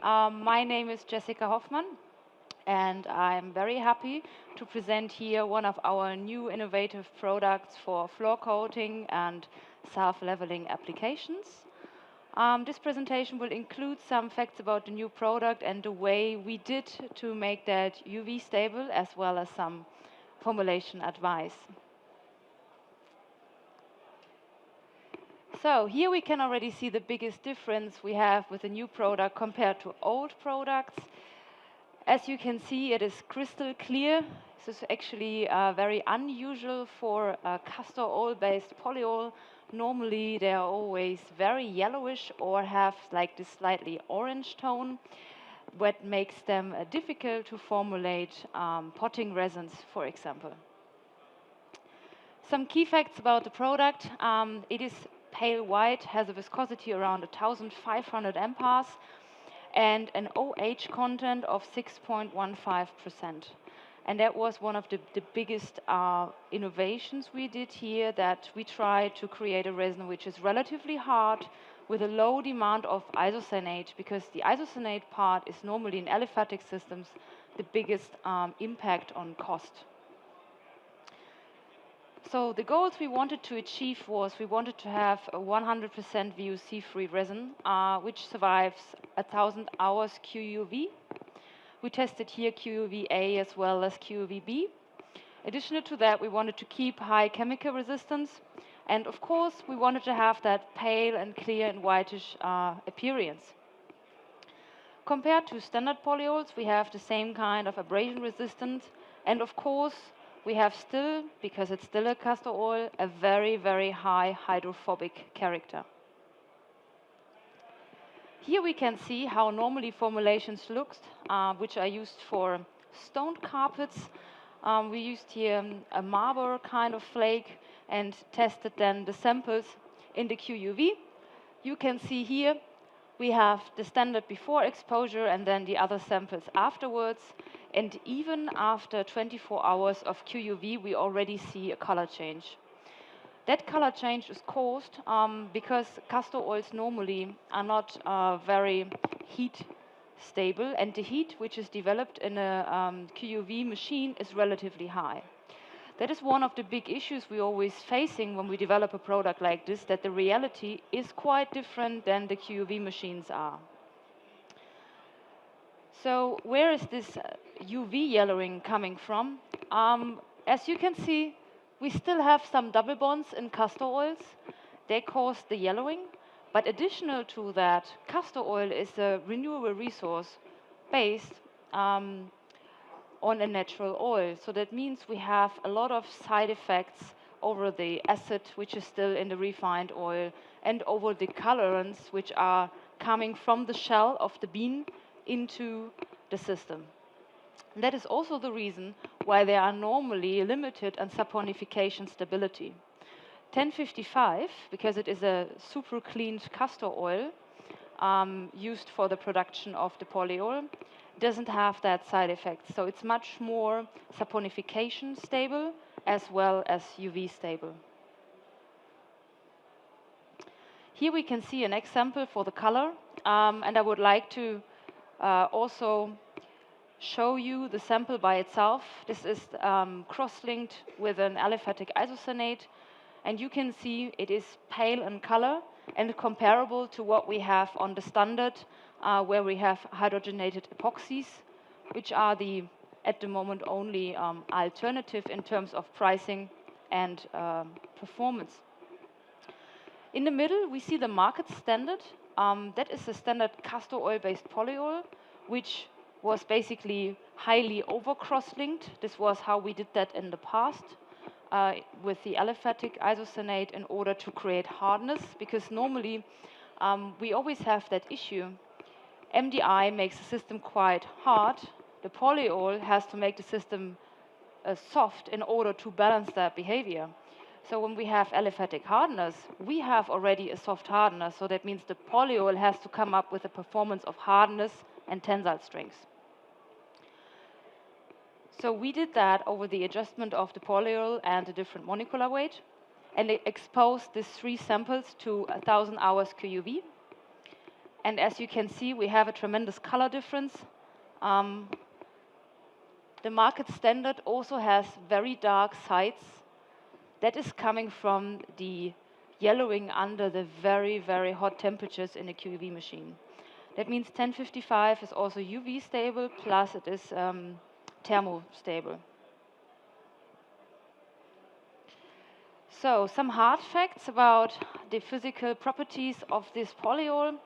My name is Jessica Hoffmann, and I'm very happy to present here one of our new innovative products for floor coating and self-leveling applications. This presentation will include some facts about the new product and the way we did to make that UV stable, as well as some formulation advice. So here we can already see the biggest difference we have with the new product compared to old products. As you can see, it is crystal clear. This is actually very unusual for a castor oil-based polyol. Normally, they are always very yellowish or have like this slightly orange tone, what makes them difficult to formulate potting resins, for example. Some key facts about the product. It is pale white, has a viscosity around 1,500 MPa, and an OH content of 6.15%. And that was one of the biggest innovations we did here, that we tried to create a resin which is relatively hard with a low demand of isocyanate, because the isocyanate part is normally in aliphatic systems the biggest impact on cost. So the goals we wanted to achieve was we wanted to have a 100% VOC-free resin, which survives 1,000 hours QUV. We tested here QUV-A as well as QUV-B. Additional to that, we wanted to keep high chemical resistance. And of course, we wanted to have that pale and clear and whitish appearance. Compared to standard polyols, we have the same kind of abrasion resistance. And of course, we have still, because it's still a castor oil, a very, very high hydrophobic character. Here we can see how normally formulations look, which are used for stone carpets. We used here a marble kind of flake and tested then the samples in the QUV. You can see here we have the standard before exposure and then the other samples afterwards. And even after 24 hours of QUV, we already see a color change. That color change is caused because castor oils normally are not very heat stable, and the heat which is developed in a QUV machine is relatively high. That is one of the big issues we're always facing when we develop a product like this, that the reality is quite different than the QUV machines are. So where is this UV yellowing coming from? As you can see, we still have some double bonds in castor oils. They cause the yellowing. But additional to that, castor oil is a renewable resource based on a natural oil. So that means we have a lot of side effects over the acid, which is still in the refined oil, and over the colorants, which are coming from the shell of the bean into the system. And that is also the reason why they are normally limited on saponification stability. 1055, because it is a super cleaned castor oil used for the production of the polyol, doesn't have that side effect. So it's much more saponification stable as well as UV stable. Here we can see an example for the color, and I would like to also show you the sample by itself. This is cross-linked with an aliphatic isocyanate, and you can see it is pale in color and comparable to what we have on the standard, where we have hydrogenated epoxies, which are the, at the moment, only alternative in terms of pricing and performance. In the middle, we see the market standard. That is a standard castor oil-based polyol, which was basically highly over-cross-linked. This was how we did that in the past with the aliphatic isocyanate in order to create hardness, because normally we always have that issue. MDI makes the system quite hard. The polyol has to make the system soft in order to balance that behavior. So when we have aliphatic hardness, we have already a soft hardness. So that means the polyol has to come up with a performance of hardness and tensile strength. So we did that over the adjustment of the polyol and the different molecular weight, and exposed these 3 samples to 1,000 hours QUV. And as you can see, we have a tremendous color difference. The market standard also has very dark sides. That is coming from the yellowing under the very, very hot temperatures in a QEV machine. That means 1055 is also UV stable, plus it is thermostable. So some hard facts about the physical properties of this polyol.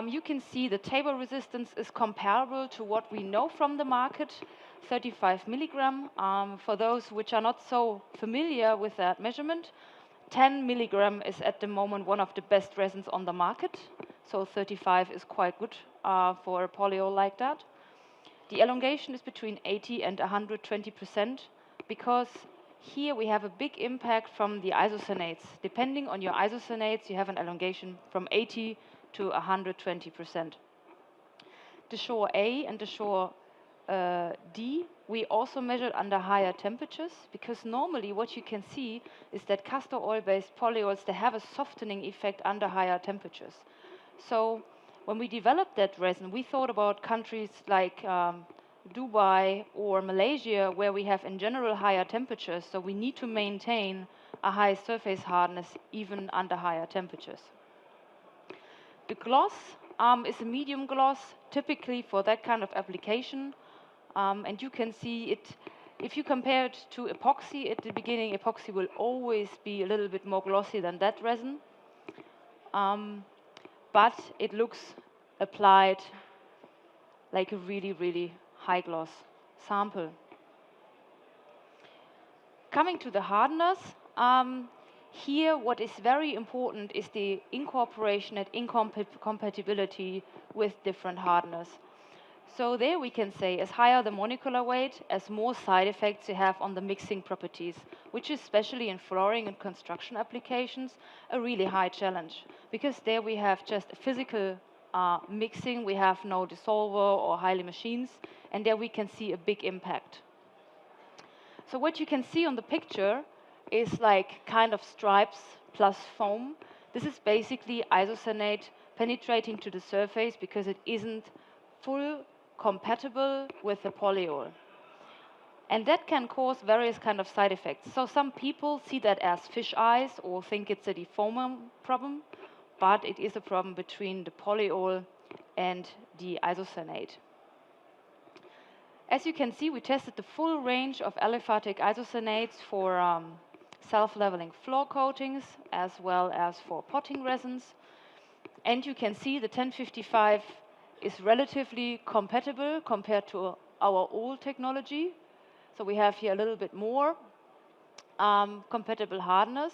You can see the table resistance is comparable to what we know from the market, 35 milligram. For those which are not so familiar with that measurement, 10 milligram is at the moment one of the best resins on the market. So 35 is quite good for a polyol like that. The elongation is between 80 and 120%, because here we have a big impact from the isocyanates. Depending on your isocyanates, you have an elongation from 80 to 120%. The shore A and the shore D, we also measured under higher temperatures, because normally what you can see is that castor oil-based polyols, they have a softening effect under higher temperatures. So when we developed that resin, we thought about countries like Dubai or Malaysia, where we have in general higher temperatures, so we need to maintain a high surface hardness even under higher temperatures. The gloss is a medium gloss, typically for that kind of application. And you can see it, if you compare it to epoxy at the beginning, epoxy will always be a little bit more glossy than that resin. But it looks applied like a really, really high gloss sample. Coming to the hardness, here what is very important is the incorporation and incompatibility with different hardness. So there we can say, as higher the molecular weight, as more side effects you have on the mixing properties, which is especially in flooring and construction applications a really high challenge, because there we have just a physical mixing, we have no dissolver or highly machines, and there we can see a big impact. So what you can see on the picture is like kind of stripes plus foam. This is basically isocyanate penetrating to the surface because it isn't full compatible with the polyol. And that can cause various kind of side effects. So some people see that as fish eyes or think it's a defoamer problem, but it is a problem between the polyol and the isocyanate. As you can see, we tested the full range of aliphatic isocyanates for self-leveling floor coatings as well as for potting resins. And you can see the 1055 is relatively compatible compared to our old technology. So we have here a little bit more compatible hardness.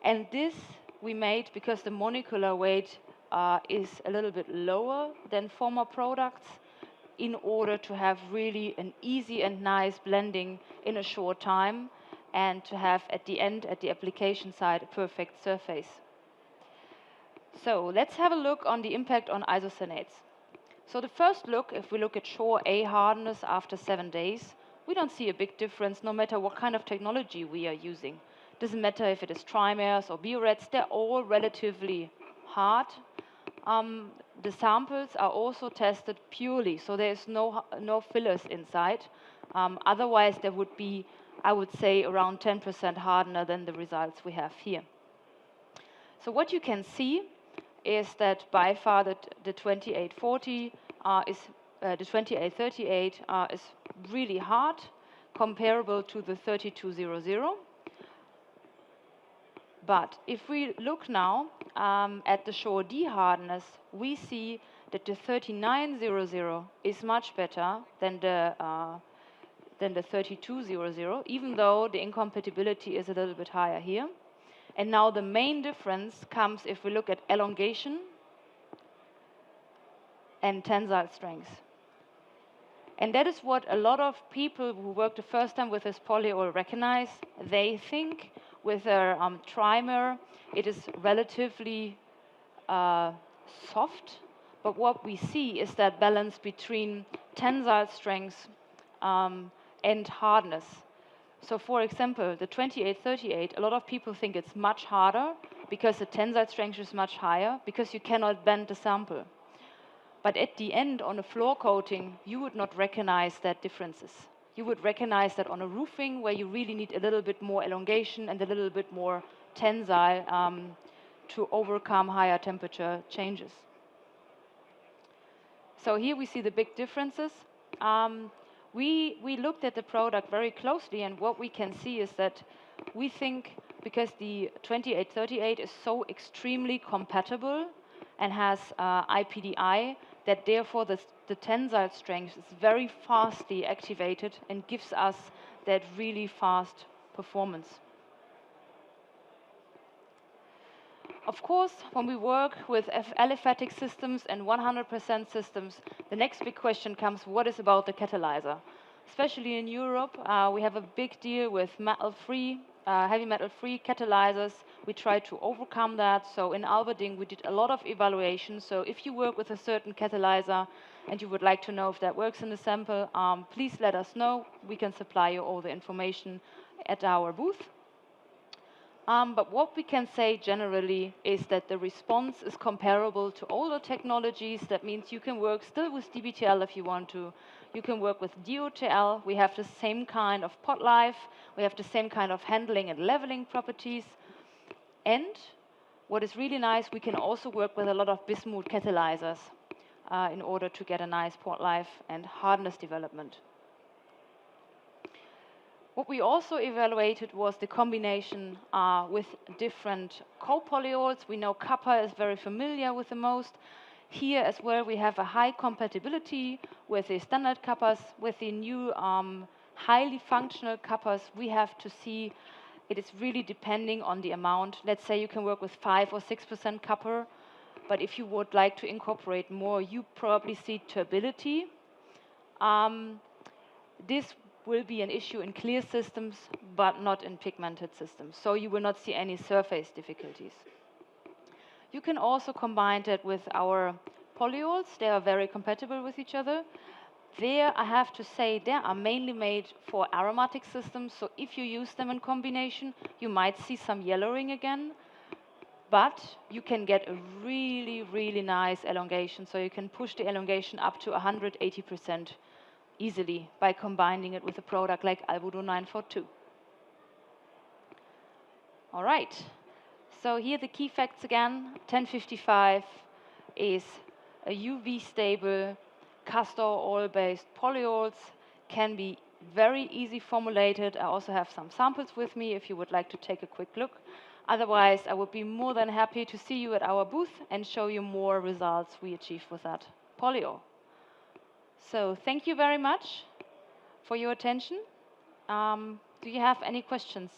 And this we made because the molecular weight is a little bit lower than former products, in order to have really an easy and nice blending in a short time, and to have at the end, at the application side, a perfect surface. So let's have a look on the impact on isocyanates. So the first look, if we look at shore A hardness after 7 days, we don't see a big difference no matter what kind of technology we are using. Doesn't matter if it is trimers or biorets, they're all relatively hard. The samples are also tested purely, so there is no fillers inside. Otherwise, there would be, I would say, around 10% hardener than the results we have here. So what you can see is that by far the 2840 the 2838 is really hard, comparable to the 3200. But if we look now at the shore D hardness, we see that the 3900 is much better than the 3200, even though the incompatibility is a little bit higher here. And now the main difference comes if we look at elongation and tensile strength. And that is what a lot of people who work the first time with this polyol recognize. They think with their trimer, it is relatively soft, but what we see is that balance between tensile strength and hardness. So for example, the 2838, a lot of people think it's much harder, because the tensile strength is much higher, because you cannot bend the sample. But at the end, on a floor coating, you would not recognize that differences. You would recognize that on a roofing, where you really need a little bit more elongation and a little bit more tensile to overcome higher temperature changes. So here we see the big differences. We looked at the product very closely, and what we can see is that we think, because the 2838 is so extremely compatible and has IPDI, that therefore the tensile strength is very fastly activated and gives us that really fast performance. Of course, when we work with aliphatic systems and 100% systems, the next big question comes, what is about the catalyzer? Especially in Europe, we have a big deal with metal-free, heavy metal-free catalyzers. We try to overcome that. So in Alberdingk, we did a lot of evaluation. So if you work with a certain catalyzer and you would like to know if that works in the sample, please let us know. We can supply you all the information at our booth. But what we can say generally is that the response is comparable to older technologies. That means you can work still with DBTL if you want to. You can work with DOTL. We have the same kind of pot life. We have the same kind of handling and leveling properties. And what is really nice, we can also work with a lot of bismuth catalyzers in order to get a nice pot life and hardness development. What we also evaluated was the combination with different copolyols. We know copper is very familiar with the most. Here as well, we have a high compatibility with the standard coppers. With the new highly functional coppers, we have to see it is really depending on the amount. Let's say you can work with 5 or 6% copper, but if you would like to incorporate more, you probably see turbidity. This will be an issue in clear systems, but not in pigmented systems. So you will not see any surface difficulties. You can also combine that with our polyols. They are very compatible with each other. There, I have to say, they are mainly made for aromatic systems. So if you use them in combination, you might see some yellowing again. But you can get a really, really nice elongation. So you can push the elongation up to 180%. Easily by combining it with a product like Albodur 942. All right, so here the key facts again. 1055 is a UV stable castor oil based polyols, can be very easy formulated. I also have some samples with me if you would like to take a quick look. Otherwise, I would be more than happy to see you at our booth and show you more results we achieved with that polyol. So thank you very much for your attention. Do you have any questions?